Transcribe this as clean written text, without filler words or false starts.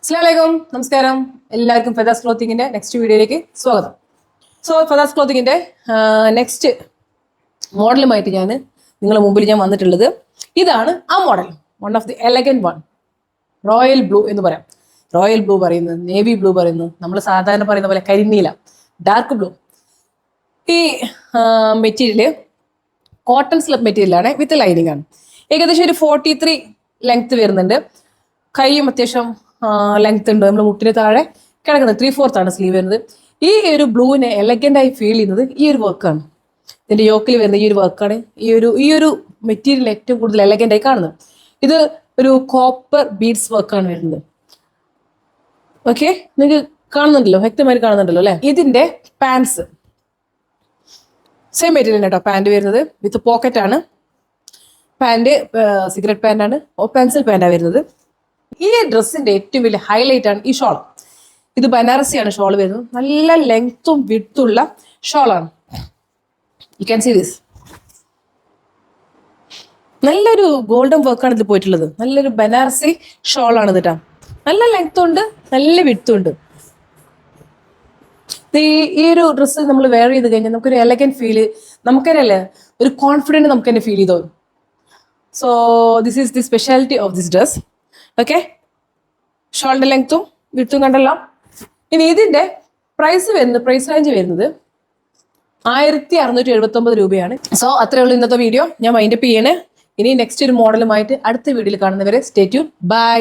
അസ്സലാമലൈക്കും നമസ്കാരം എല്ലാവർക്കും ഫെദാസ് ക്ലോത്തിങ്ങിന്റെ നെക്സ്റ്റ് വീഡിയോയിലേക്ക് സ്വാഗതം. സോ ഫെദാസ് ക്ലോത്തിങ്ങിന്റെ നെക്സ്റ്റ് മോഡലുമായിട്ട് നിങ്ങളുടെ മുമ്പിൽ ഞാൻ വന്നിട്ടുള്ളത് ഇതാണ് ആ model. One of the elegant one, royal blue എന്ന് പറയാം. റോയൽ ബ്ലൂ പറയുന്നു, നേവി ബ്ലൂ പറയുന്നു, നമ്മൾ സാധാരണ പറയുന്ന പോലെ കരിനീല, ഡാർക്ക് ബ്ലൂ. ഈ മെറ്റീരിയല് കോട്ടൺ സ്ലബ് മെറ്റീരിയലാണ്, വിത്ത് ലൈനിങ് ആണ്. ഏകദേശം ഒരു 43 ലെങ്ത് വരുന്നുണ്ട്. കൈയും അത്യാവശ്യം ലെങ്ത് ഉണ്ട്. നമ്മൾ മുട്ടിന് താഴെ കിടക്കുന്നത് 3/4 ആണ് സ്ലീവ് വരുന്നത്. ഈ ഒരു ബ്ലൂവിനെ എലഗന്റ് ആയി ഫീൽ ചെയ്യുന്നത് ഈ ഒരു വർക്കാണ്. ഇതിന്റെ യോക്കിൽ വരുന്ന ഈ ഒരു വർക്കാണ് ഈ ഒരു മെറ്റീരിയൽ ഏറ്റവും കൂടുതൽ എലഗന്റ് ആയി കാണുന്നത്. ഇത് ഒരു കോപ്പർ ബീഡ്സ് വർക്കാണ് വരുന്നത്. ഓക്കെ, നിങ്ങൾക്ക് കാണുന്നുണ്ടല്ലോ, വ്യക്തമായി കാണുന്നുണ്ടല്ലോ അല്ലെ. ഇതിന്റെ പാൻസ് സെയിം മെറ്റീരിയൽ കേട്ടോ. പാൻറ് വരുന്നത് വിത്ത് പോക്കറ്റ് ആണ്. പാൻറ് സിഗരറ്റ് പാൻ്റ് ആണ്, പെൻസിൽ പാൻ്റാണ് വരുന്നത്. ഈ ഡ്രസ്സിന്റെ ഏറ്റവും വലിയ ഹൈലൈറ്റ് ആണ് ഈ ഷോൾ. ഇത് ബനാറസിയാണ് ഷോൾ വരുന്നത്. നല്ല ലെങ്ത്തും വിഡ്ത്തുള്ള ഷോളാണ്. You can see this. നല്ലൊരു ഗോൾഡൻ വർക്കാണ് ഇത് പോയിട്ടുള്ളത്. നല്ലൊരു ബനാറസി ഷോളാണ് ഇത് കേട്ടോ. നല്ല ലെങ്ത്തും ഉണ്ട്, നല്ല വിഡ്ത്തും ഉണ്ട്. ഈ ഒരു ഡ്രസ്സ് നമ്മൾ വെയർ ചെയ്ത് കഴിഞ്ഞാൽ നമുക്കൊരു എലഗന്റ് ഫീല്, നമുക്കറിയല്ലേ ഒരു കോൺഫിഡൻറ്റ് നമുക്ക് തന്നെ ഫീൽ ചെയ്തോ. So this is the speciality of this dress. Okay, ഷോളിന്റെ ലെങ്ത്തും വിഡ്ത്തും കണ്ടല്ലോ. ഇനി ഇതിന്റെ പ്രൈസ് റേഞ്ച് വരുന്നത് 1679 രൂപയാണ്. സോ അത്രേ ഉള്ളൂ ഇന്നത്തെ വീഡിയോ. ഞാൻ വൈൻഡപ്പ് ചെയ്യണേ. ഇനി നെക്സ്റ്റ് ഒരു മോഡലുമായിട്ട് അടുത്ത വീഡിയോയിൽ കാണുന്നവരെ സ്റ്റേ ട്യൂൺ. ബൈ.